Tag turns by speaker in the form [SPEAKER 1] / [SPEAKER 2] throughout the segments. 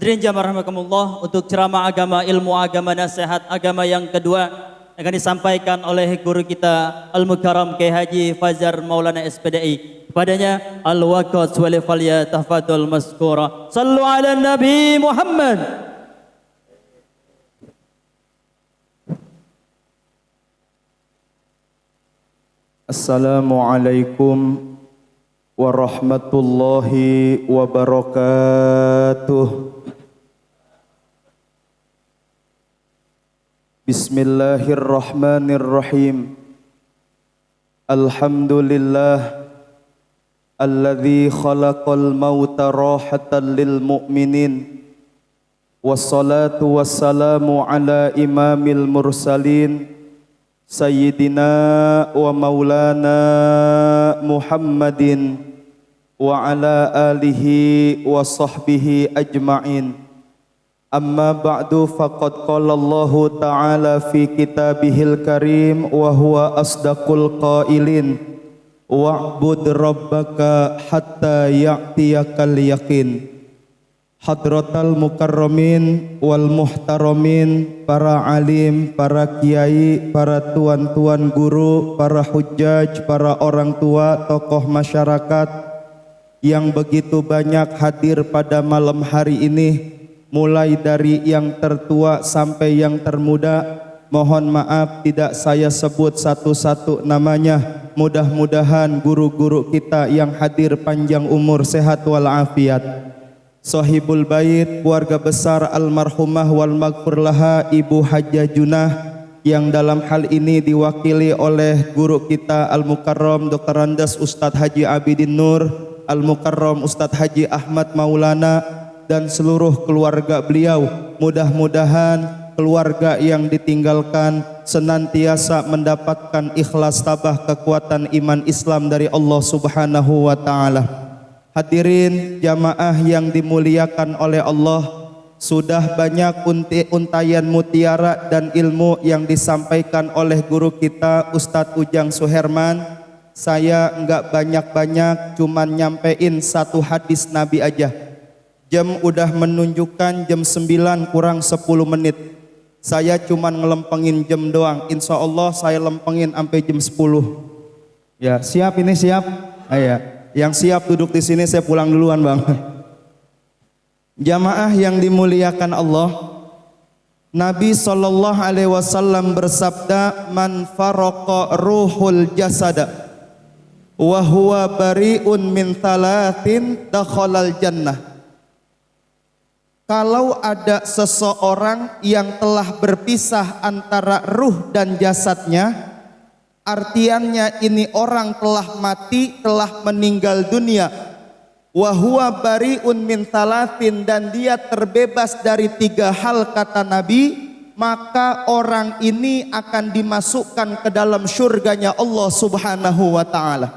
[SPEAKER 1] Hadirin jamaah rahimakumullah, untuk ceramah agama, ilmu agama, nasihat agama yang kedua akan disampaikan oleh guru kita Al-Mukarram Kiai Haji Fajar Maulana SPDI. Kepadanya al-waqt wal falyatafadhal mazkura. Sallu ala Nabi Muhammad.
[SPEAKER 2] Assalamualaikum warahmatullahi wabarakatuh. Bismillahirrahmanirrahim. Alhamdulillah alladzi khalaqal mauta rahatan lil mu'minin. Wassalatu wassalamu ala imamil mursalin Sayyidina wa maulana Muhammadin wa ala alihi wa sahbihi ajma'in. Amma ba'du, faqad qala Allahu ta'ala fi kitabihil karim wa huwa asdaqul qailin wa'bud rabbaka hatta ya'tiyakal yaqin. Hadratal mukarramin wal muhtaramin, para alim, para kiai, para tuan-tuan guru, para hujjaj, para orang tua, tokoh masyarakat yang begitu banyak hadir pada malam hari ini, mulai dari yang tertua sampai yang termuda. Mohon maaf tidak saya sebut satu-satu namanya. Mudah-mudahan guru-guru kita yang hadir panjang umur, sehat walafiat. Sahibul bait, keluarga besar almarhumah wal maghfur laha Ibu Hajjah Junah, yang dalam hal ini diwakili oleh guru kita Al-Mukarram Dr. Andes Ustadz Haji Abidin Nur, Al-Mukarram Ustadz Haji Ahmad Maulana, dan seluruh keluarga beliau. Mudah-mudahan keluarga yang ditinggalkan senantiasa mendapatkan ikhlas, tabah, kekuatan iman Islam dari Allah Subhanahu wa ta'ala. Hadirin jamaah yang dimuliakan oleh Allah, sudah banyak untayan mutiara dan ilmu yang disampaikan oleh guru kita Ustadz Ujang Suherman. Saya enggak banyak-banyak, cuman nyampein satu hadis Nabi aja. Jam udah menunjukkan jam 9 kurang 10 menit. Saya cuman ngelempengin jam doang. Insya Allah saya lempengin sampai jam 10. Ya, siap ini siap? Ayo. Yang siap duduk di sini, saya pulang duluan bang. Jamaah yang dimuliakan Allah, Nabi SAW bersabda, man faraqa ruhul jasada wa huwa bari'un min thalathin dakhalal jannah. Kalau ada seseorang yang telah berpisah antara ruh dan jasadnya, artiannya ini orang telah mati, telah meninggal dunia. Wa huwa bari'un min thalathin, dan dia terbebas dari 3 hal kata Nabi, maka orang ini akan dimasukkan ke dalam surganya Allah Subhanahu wa ta'ala.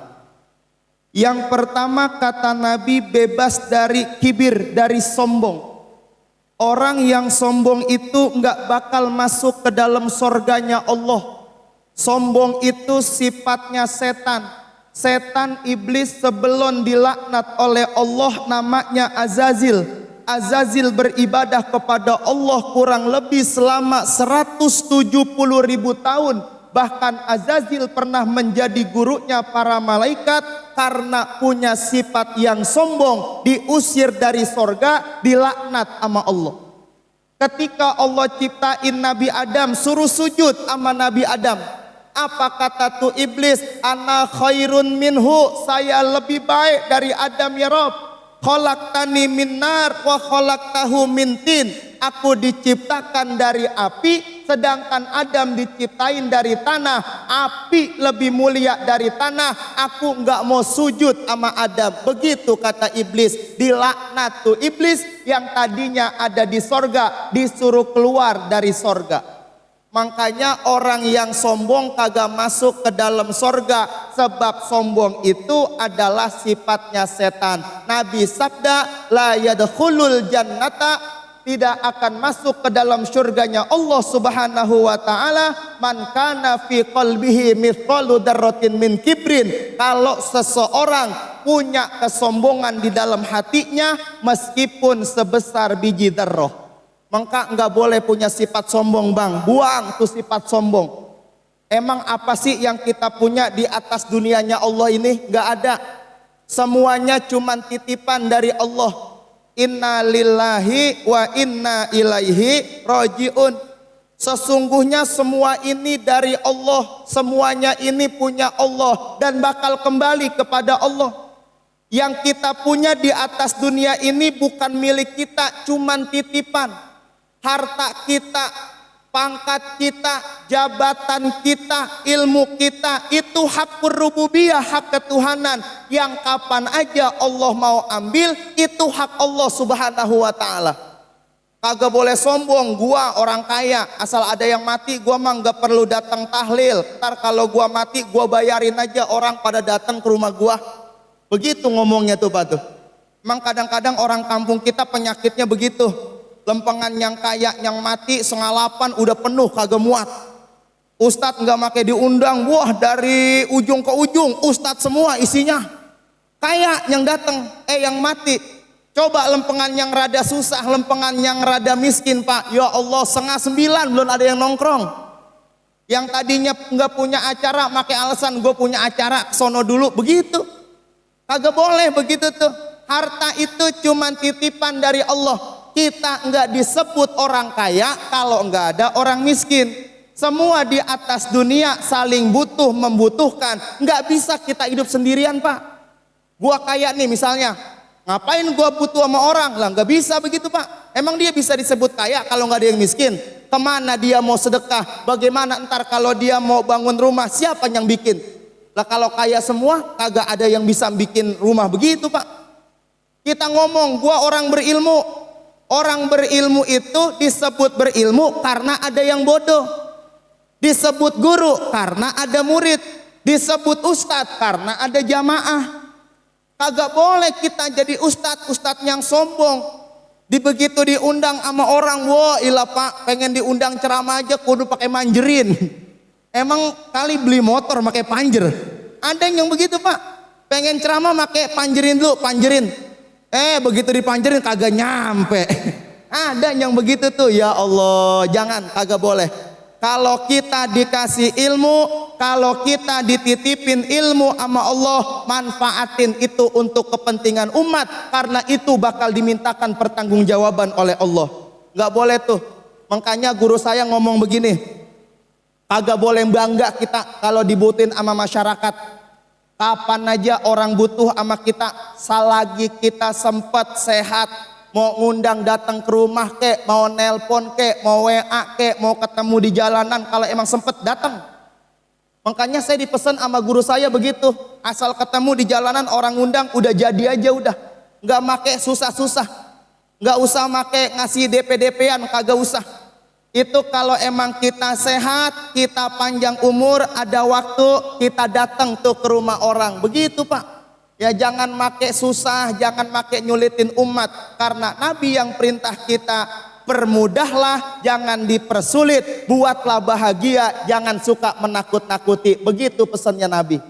[SPEAKER 2] Yang pertama kata Nabi, bebas dari kibir, dari sombong. Orang yang sombong itu enggak bakal masuk ke dalam surganya Allah. Sombong itu sifatnya setan. Setan iblis sebelum dilaknat oleh Allah namanya Azazil. Azazil beribadah kepada Allah kurang lebih selama 170.000 tahun. Bahkan Azazil pernah menjadi gurunya para malaikat karena punya sifat yang sombong, diusir dari sorga, dilaknat sama Allah. Ketika Allah ciptain Nabi Adam, suruh sujud sama Nabi Adam. Apa kata tuh iblis? Ana khairun minhu, saya lebih baik dari Adam ya Rob. Khalaqtani min nar wa khalaqtahu min tin. Aku diciptakan dari api, sedangkan Adam diciptain dari tanah. Api lebih mulia dari tanah. Aku enggak mau sujud sama Adam. Begitu kata iblis. Dilaknat tuh iblis yang tadinya ada di sorga, disuruh keluar dari sorga. Makanya orang yang sombong kagak masuk ke dalam sorga, sebab sombong itu adalah sifatnya setan. Nabi sabda, la yadkhulul jannata, tidak akan masuk ke dalam surganya Allah Subhanahu wa ta'ala man kana fi qalbihi mithqalu dzarratin min kibrin, kalau seseorang punya kesombongan di dalam hatinya meskipun sebesar biji dzarrah. Maka enggak boleh punya sifat sombong, Bang. Buang tuh sifat sombong. Emang apa sih yang kita punya di atas dunianya Allah ini? Enggak ada. Semuanya cuman titipan dari Allah. Inna lillahi wa inna ilaihi rajiun. Sesungguhnya semua ini dari Allah, semuanya ini punya Allah dan bakal kembali kepada Allah. Yang kita punya di atas dunia ini bukan milik kita, cuman titipan. Harta kita, pangkat kita, jabatan kita, ilmu kita, itu hak rububiyah, hak ketuhanan yang kapan aja Allah mau ambil, itu hak Allah Subhanahu wa ta'ala. Kagak boleh sombong, gua orang kaya, asal ada yang mati gua mah gak perlu datang tahlil. Ntar kalau gua mati gua bayarin aja orang pada datang ke rumah gua. Begitu ngomongnya tuh Pak tuh. Emang kadang-kadang orang kampung kita penyakitnya begitu. Lempengan yang kaya yang mati sengalapan udah penuh kagak muat. Ustadz gak make diundang, wah dari ujung ke ujung ustadz semua isinya. Kaya yang datang, yang mati. Coba lempengan yang rada susah, lempengan yang rada miskin Pak. Ya Allah, 8:30 belum ada yang nongkrong. Yang tadinya nggak punya acara, pakai alasan gue punya acara, sono dulu. Begitu. Kagak boleh begitu tuh. Harta itu cuman titipan dari Allah. Kita nggak disebut orang kaya kalau nggak ada orang miskin. Semua di atas dunia saling butuh membutuhkan. Nggak bisa kita hidup sendirian Pak. Gua kaya nih misalnya. Ngapain gua butuh sama orang? Lah nggak bisa begitu Pak. Emang dia bisa disebut kaya kalau nggak ada yang miskin? Kemana dia mau sedekah? Bagaimana ntar kalau dia mau bangun rumah? Siapa yang bikin? Lah kalau kaya semua kagak ada yang bisa bikin rumah begitu Pak. Kita ngomong gua orang berilmu. Orang berilmu itu disebut berilmu karena ada yang bodoh. Disebut guru karena ada murid. Disebut ustadz karena ada jamaah. Kagak boleh kita jadi ustadz yang sombong. Begitu diundang sama orang, wah ilah Pak, pengen diundang ceramah aja kudu pakai manjerin. Emang kali beli motor pakai panjer? Ada yang begitu Pak, pengen ceramah pakai panjerin dulu, panjerin. Begitu dipanjerin kagak nyampe. Ada yang begitu tuh, ya Allah, jangan, kagak boleh. Kalau kita dikasih ilmu, kalau kita dititipin ilmu sama Allah, manfaatin itu untuk kepentingan umat, karena itu bakal dimintakan pertanggungjawaban oleh Allah. Nggak boleh tuh. Makanya guru saya ngomong begini, kagak boleh bangga kita kalau dibutuhin sama masyarakat. Kapan aja orang butuh sama kita, selagi kita sempat sehat, mau ngundang datang ke rumah kek, mau nelpon kek, mau WA kek, mau ketemu di jalanan, kalau emang sempet datang. Makanya saya dipesan sama guru saya begitu, asal ketemu di jalanan orang ngundang udah jadi aja udah. Nggak make susah-susah, nggak usah make ngasih DP-DP-an, kagak usah. Itu kalau emang kita sehat, kita panjang umur, ada waktu kita datang tuh ke rumah orang. Begitu Pak. Ya jangan make susah, jangan make nyulitin umat. Karena Nabi yang perintah kita, permudahlah, jangan dipersulit. Buatlah bahagia, jangan suka menakut-nakuti. Begitu pesannya Nabi.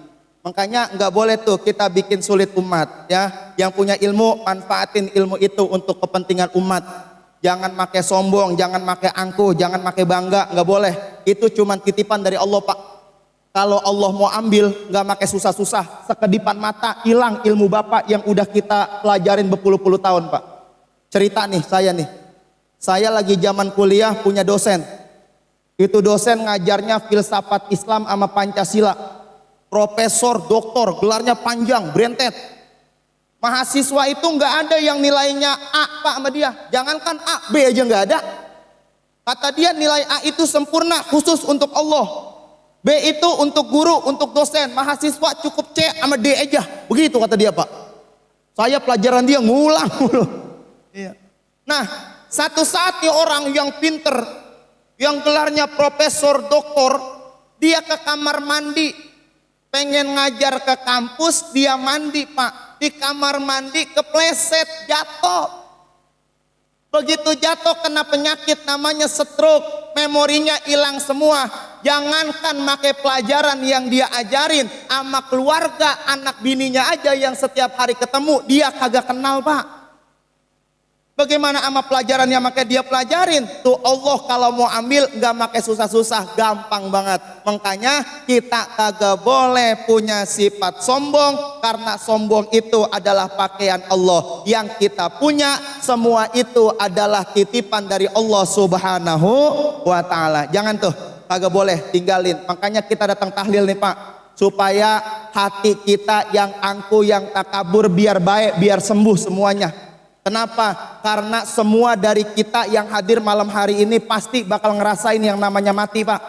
[SPEAKER 2] Makanya nggak boleh tuh kita bikin sulit umat. Ya, yang punya ilmu, manfaatin ilmu itu untuk kepentingan umat. Jangan make sombong, jangan make angkuh, jangan make bangga. Nggak boleh. Itu cuma titipan dari Allah Pak. Kalau Allah mau ambil, nggak pakai susah-susah, sekedipan mata hilang ilmu Bapak yang udah kita pelajarin berpuluh-puluh tahun Pak. Cerita nih, saya lagi zaman kuliah punya dosen. Itu dosen ngajarnya filsafat Islam sama Pancasila. Profesor, doktor, gelarnya panjang, brentet. Mahasiswa itu nggak ada yang nilainya A Pak sama dia. Jangankan A, B aja nggak ada. Kata dia nilai A itu sempurna khusus untuk Allah. B itu untuk guru, untuk dosen. Mahasiswa cukup C sama D aja. Begitu kata dia Pak. Saya pelajaran dia ngulang mulu. Iya. Nah, satu saat nih orang yang pinter, yang gelarnya profesor, doktor, dia ke kamar mandi. Pengen ngajar ke kampus, dia mandi Pak. Di kamar mandi kepleset, jatuh. Begitu jatuh kena penyakit namanya stroke. Memorinya hilang semua.
[SPEAKER 3] Jangankan make pelajaran yang dia ajarin, sama keluarga, anak bininya aja yang setiap hari ketemu dia kagak kenal, Pak. Bagaimana sama pelajaran yang make dia pelajarin? Tuh Allah kalau mau ambil nggak make susah-susah, gampang banget. Makanya kita kagak boleh punya sifat sombong, karena sombong itu adalah pakaian Allah. Yang kita punya semua itu adalah titipan dari Allah Subhanahu wa Ta'ala. Jangan tuh, kagak boleh tinggalin. Makanya kita datang tahlil nih Pak, supaya hati kita yang angku, yang takabur biar baik, biar sembuh semuanya. Kenapa? Karena semua dari kita yang hadir malam hari ini pasti bakal ngerasain yang namanya mati, Pak.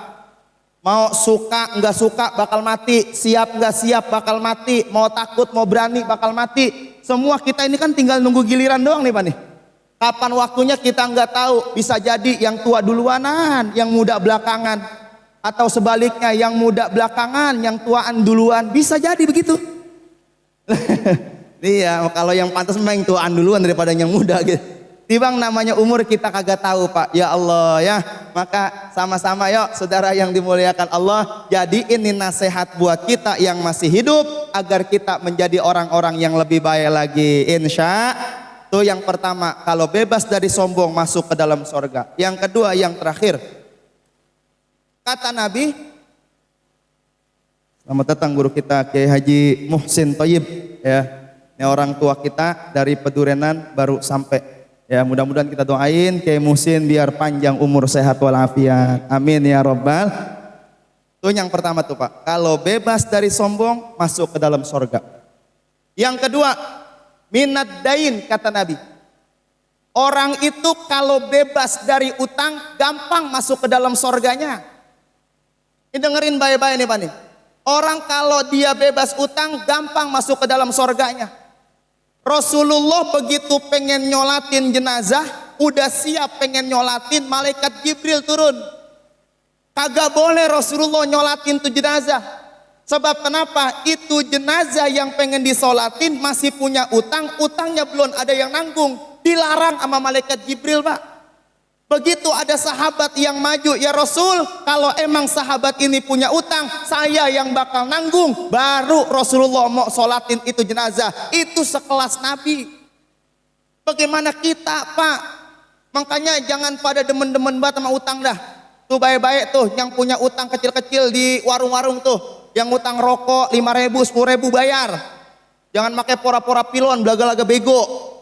[SPEAKER 3] Mau suka nggak suka bakal mati, siap nggak siap bakal mati, mau takut mau berani bakal mati. Semua kita ini kan tinggal nunggu giliran doang nih Pak nih. Kapan waktunya kita nggak tahu, bisa jadi yang tua duluanan, yang muda belakangan, atau sebaliknya yang muda belakangan, yang tuaan duluan, bisa jadi begitu. Iya, kalau yang pantas memang yang tuaan duluan daripada yang muda gitu. Tibang namanya umur kita kagak tahu Pak. Ya Allah ya. Maka sama-sama yuk saudara yang dimuliakan Allah, jadiin ini nasihat buat kita yang masih hidup agar kita menjadi orang-orang yang lebih baik lagi. Insya. Itu yang pertama, kalau bebas dari sombong masuk ke dalam sorga. Yang kedua, yang terakhir, kata Nabi, selamat datang guru kita Kiai Haji Muhsin Thayyib ya. Ini orang tua kita dari Pedurenan baru sampai. Ya mudah-mudahan kita doain Kiai Muhsin biar panjang umur sehat walafiat. Amin ya robbal. Itu yang pertama tuh Pak. Kalau bebas dari sombong masuk ke dalam sorga. Yang kedua, minad dain kata Nabi. Orang itu kalau bebas dari utang gampang masuk ke dalam sorganya. Ini dengerin baik-baik nih Pak nih. Orang kalau dia bebas utang gampang masuk ke dalam sorganya. Rasulullah begitu pengen nyolatin jenazah, udah siap pengen nyolatin, malaikat Jibril turun. Kagak boleh Rasulullah nyolatin tuh jenazah. Sebab kenapa? Itu jenazah yang pengen disolatin masih punya utang, utangnya belum ada yang nanggung. Dilarang sama malaikat Jibril Pak. Begitu ada sahabat yang maju, ya Rasul, kalau emang sahabat ini punya utang, saya yang bakal nanggung. Baru Rasulullah mau sholatin itu jenazah. Itu sekelas Nabi. Bagaimana kita Pak? Makanya jangan pada demen-demen banget sama utang dah. Tuh baik-baik tuh yang punya utang kecil-kecil di warung-warung tuh. Yang utang rokok 5.000, 10.000 bayar. Jangan pakai pora-pora pilon, belaga-laga bego.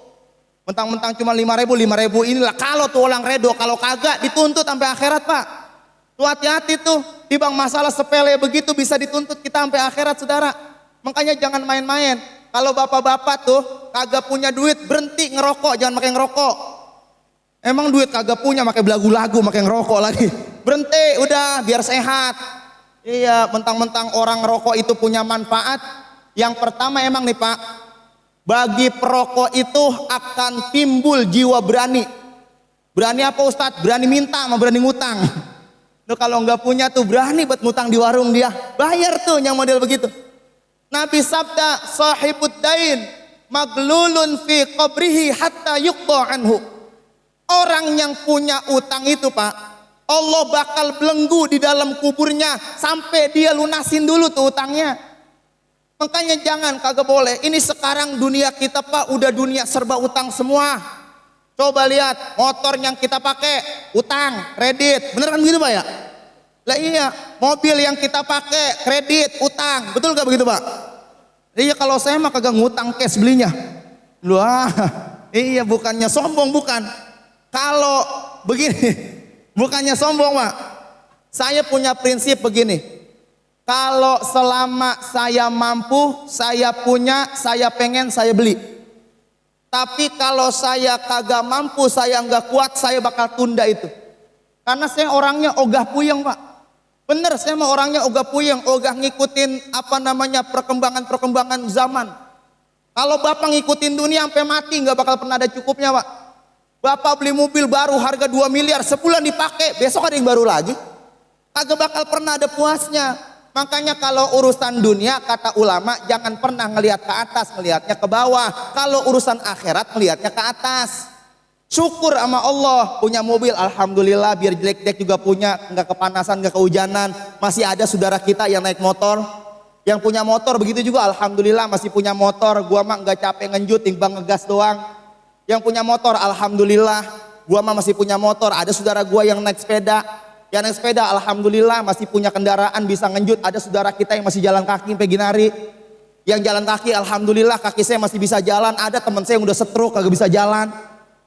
[SPEAKER 3] Mentang-mentang cuma 5.000 inilah. Kalau tuh orang redo, kalau kagak dituntut sampai akhirat Pak. Tuh hati-hati tuh, dibang masalah sepele begitu bisa dituntut kita sampai akhirat saudara. Makanya jangan main-main. Kalau bapak-bapak tuh kagak punya duit, berhenti ngerokok, jangan makin ngerokok. Emang duit kagak punya, makai belagu-lagu, makai ngerokok lagi. Berhenti, udah biar sehat. Iya, mentang-mentang orang ngerokok itu punya manfaat. Yang pertama emang nih Pak, bagi perokok itu akan timbul jiwa berani. Berani apa Ustadz? Berani minta sama berani ngutang. Tuh kalau nggak punya tuh berani buat ngutang di warung dia. Bayar tuh yang model begitu. Nabi sabda, sahibud dain maglulun fi qabrihi hatta yuqda anhu. Orang yang punya utang itu Pak, Allah bakal belenggu di dalam kuburnya sampai dia lunasin dulu tuh utangnya. Makanya jangan, kagak boleh. Ini sekarang dunia kita Pak udah dunia serba utang semua. Coba lihat motor yang kita pakai utang, kredit, bener kan begitu Pak ya? Lah iya, mobil yang kita pakai kredit, utang, betul gak begitu Pak? Iya kalau saya mah kagak ngutang cash belinya. Wah, iya bukannya sombong bukan. Kalau begini, bukannya sombong Pak. Saya punya prinsip begini. Kalau selama saya mampu, saya punya, saya pengen, saya beli. Tapi kalau saya kagak mampu, saya nggak kuat, saya bakal tunda itu. Karena saya orangnya ogah puyeng Pak. Bener, saya mah orangnya ogah puyeng, ogah ngikutin apa namanya perkembangan zaman. Kalau Bapak ngikutin dunia sampai mati nggak bakal pernah ada cukupnya Pak. Bapak beli mobil baru harga 2 miliar, sebulan dipakai, besok ada yang baru lagi. Kagak bakal pernah ada puasnya. Makanya kalau urusan dunia kata ulama jangan pernah ngelihat ke atas, ngelihatnya ke bawah. Kalau urusan akhirat ngelihatnya ke atas. Syukur sama Allah, punya mobil alhamdulillah, biar jelek-jelek juga punya, nggak kepanasan, nggak kehujanan. Masih ada saudara kita yang naik motor, yang punya motor begitu juga alhamdulillah masih punya motor. Gua mah nggak capek ngenjut, timbang ngegas doang. Yang punya motor alhamdulillah, gua mah masih punya motor. Ada saudara gua yang naik sepeda, alhamdulillah masih punya kendaraan bisa ngenjut. Ada saudara kita yang masih jalan kaki sampai Ginari. Yang jalan kaki alhamdulillah kaki saya masih bisa jalan. Ada teman saya yang udah stroke kagak bisa jalan.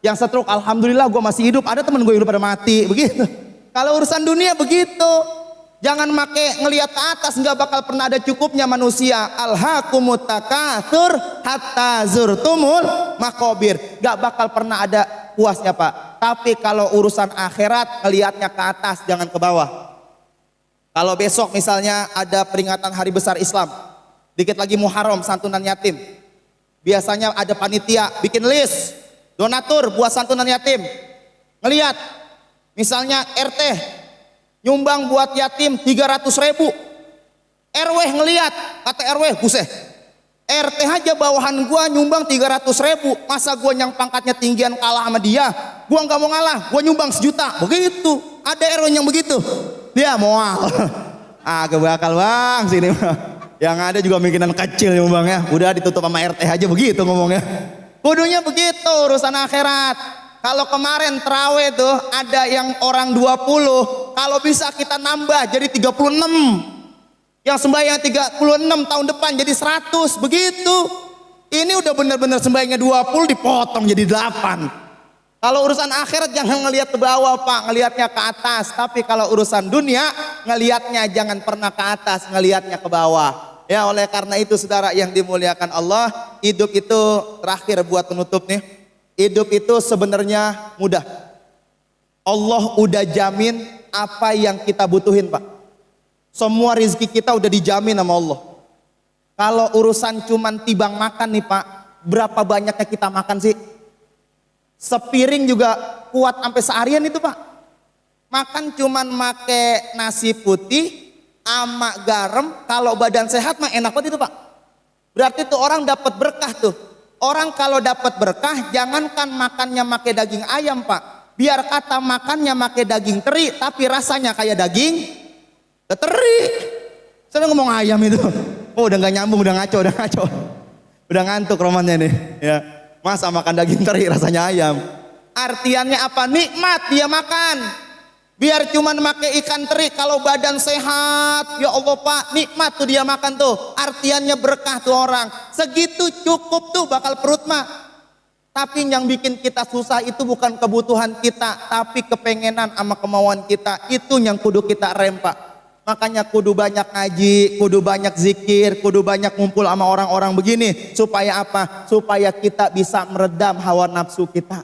[SPEAKER 3] Yang stroke alhamdulillah gue masih hidup. Ada teman gue yang udah pada mati begitu. Kalau urusan dunia begitu. Jangan make ngelihat ke atas, nggak bakal pernah ada cukupnya manusia. Alhaakumut takatsur hatta zurtumul maqabir. Nggak bakal pernah ada puasnya Pak. Tapi kalau urusan akhirat ngelihatnya ke atas, jangan ke bawah. Kalau besok misalnya ada peringatan hari besar Islam, dikit lagi Muharram, santunan yatim. Biasanya ada panitia bikin list donatur buat santunan yatim. Ngelihat misalnya RT nyumbang buat yatim 300.000. RW ngelihat, kata RW, buset, RT aja bawahan gua nyumbang 300.000. Masa gua yang pangkatnya tinggian kalah sama dia? Gua nggak mau ngalah, gua nyumbang 1 juta. Begitu, ada RW yang begitu. Dia moal. Agak bakal bang sini. Yang ada juga mungkinan kecil nyumbangnya. Udah ditutup sama RT aja begitu ngomongnya. Kudunya begitu urusan akhirat. Kalau kemarin terawih tuh ada yang orang 20, kalau bisa kita nambah jadi 36. Yang sembahyang 36 tahun depan jadi 100, begitu. Ini udah bener-bener sembahyangnya 20 dipotong jadi 8. Kalau urusan akhirat jangan ngelihat ke bawah Pak, ngelihatnya ke atas. Tapi kalau urusan dunia ngelihatnya jangan pernah ke atas, ngelihatnya ke bawah. Ya oleh karena itu saudara yang dimuliakan Allah, hidup itu terakhir buat penutup nih. Hidup itu sebenarnya mudah. Allah udah jamin apa yang kita butuhin Pak. Semua rezeki kita udah dijamin sama Allah. Kalau urusan cuman tibang makan nih Pak, berapa banyaknya kita makan sih? Sepiring juga kuat sampai seharian itu Pak. Makan cuman make nasi putih sama garam, kalau badan sehat mah enak banget itu Pak. Berarti tuh orang dapat berkah tuh. Orang kalau dapat berkah jangankan makannya make daging ayam Pak. Biar kata makannya make daging teri tapi rasanya kayak daging teri. Saya ngomong ayam itu. Oh udah nggak nyambung, udah ngaco. Udah ngantuk romannya nih ya. Masa makan daging teri rasanya ayam. Artiannya apa? Nikmat dia makan. Biar cuman make ikan teri kalau badan sehat, ya Allah Pak, nikmat tuh dia makan tuh. Artiannya berkah tuh orang. Segitu cukup tuh bakal perut mah. Tapi yang bikin kita susah itu bukan kebutuhan kita, tapi kepengenan sama kemauan kita. Itu yang kudu kita rem Pak. Makanya kudu banyak ngaji, kudu banyak zikir, kudu banyak ngumpul sama orang-orang begini. Supaya apa? Supaya kita bisa meredam hawa nafsu kita.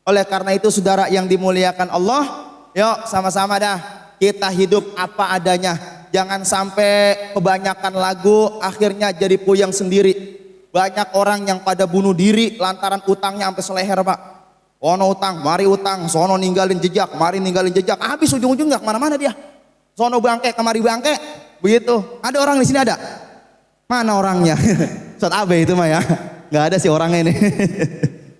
[SPEAKER 3] Oleh karena itu saudara yang dimuliakan Allah, yuk sama-sama dah kita hidup apa adanya. Jangan sampai kebanyakan lagu akhirnya jadi puyeng sendiri. Banyak orang yang pada bunuh diri lantaran utangnya sampai seleher Pak. Sono utang, mari utang, sono ninggalin jejak, mari ninggalin jejak. Habis ujung-ujung nggak kemana-mana dia. Sono bangke, kemari bangke, begitu. Ada orang di sini ada? Mana orangnya? Ustaz Abe itu mah ya. Nggak ada sih orangnya ini.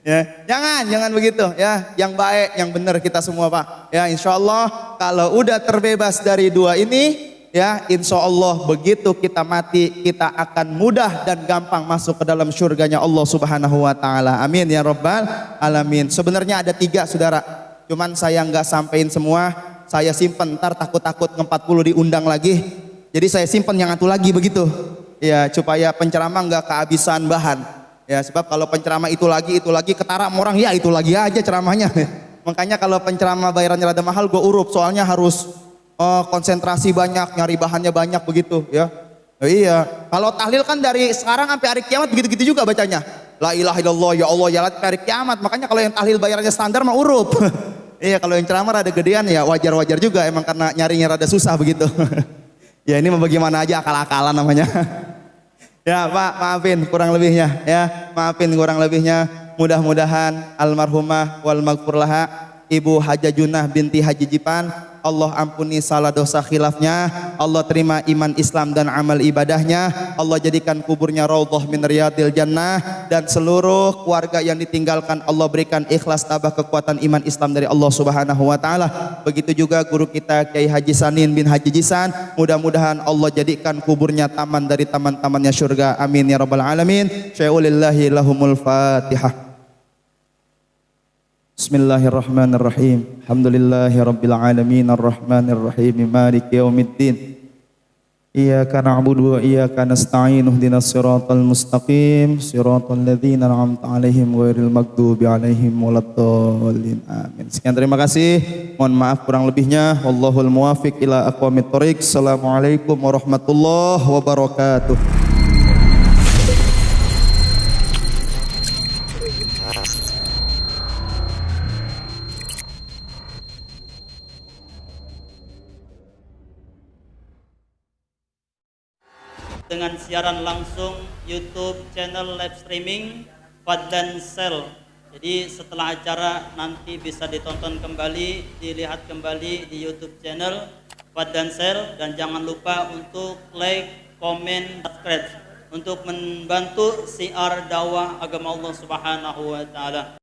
[SPEAKER 3] Ya, jangan begitu ya. Yang baik, yang benar kita semua Pak. Ya, insya Allah kalau udah terbebas dari dua ini, ya, insya Allah begitu kita mati kita akan mudah dan gampang masuk ke dalam surganya Allah Subhanahu Wa Taala. Amin ya Rabbal Alamin. Sebenarnya ada 3 saudara, cuman saya nggak sampein semua. Saya simpen, ntar takut-takut nge-40 diundang lagi. Jadi saya simpen yang satu lagi begitu. Ya, supaya penceramah nggak kehabisan bahan. Ya sebab kalau penceramah itu lagi ketara orang ya itu lagi aja ceramahnya. Makanya kalau penceramah bayarannya rada mahal gue urup, soalnya harus konsentrasi banyak, nyari bahannya banyak begitu ya. Oh, iya. Kalau tahlil kan dari sekarang sampai hari kiamat begitu-gitu juga bacanya. La ilaha illallah ya Allah ya sampai hari kiamat. Makanya kalau yang tahlil bayarannya standar mah urup. Iya kalau yang ceramah rada gedean ya wajar-wajar juga emang karena nyarinya rada susah begitu. Ya ini mau bagaimana aja akal-akalan namanya. Ya Pak, maafin kurang lebihnya ya. Maafin kurang lebihnya. Mudah-mudahan almarhumah wal maghfur laha Ibu Haja Junah binti Haji Jipan Allah ampuni salah dosa khilafnya, Allah terima iman Islam dan amal ibadahnya, Allah jadikan kuburnya raudhah min riyadil jannah, dan seluruh keluarga yang ditinggalkan Allah berikan ikhlas tabah kekuatan iman Islam dari Allah Subhanahu wa taala. Begitu juga guru kita Kiai Haji Sanin bin Haji Jisan, mudah-mudahan Allah jadikan kuburnya taman dari taman-tamannya surga. Amin ya rabbal alamin. Syai'ulillahi lahumul Fatihah. Bismillahirrahmanirrahim. Alhamdulillahi rabbil alamin arrahmanir rahim maliki yaumiddin. Iyyaka na'budu wa iyyaka nasta'in ihdinas siratal mustaqim siratal ladzina an'amta 'alaihim ghairil maghdubi 'alaihim waladdallin. Amin. Sekian, terima kasih. Mohon maaf kurang lebihnya. Wallahul muwaffiq ila aqwamit thoriq. Assalamualaikum warahmatullahi wabarakatuh.
[SPEAKER 1] Dengan siaran langsung YouTube channel live streaming Fadlan Sel. Jadi setelah acara nanti bisa ditonton kembali, dilihat kembali di YouTube channel Fadlan Sel, dan jangan lupa untuk like, komen, subscribe untuk membantu siar dakwah agama Allah Subhanahu wa taala.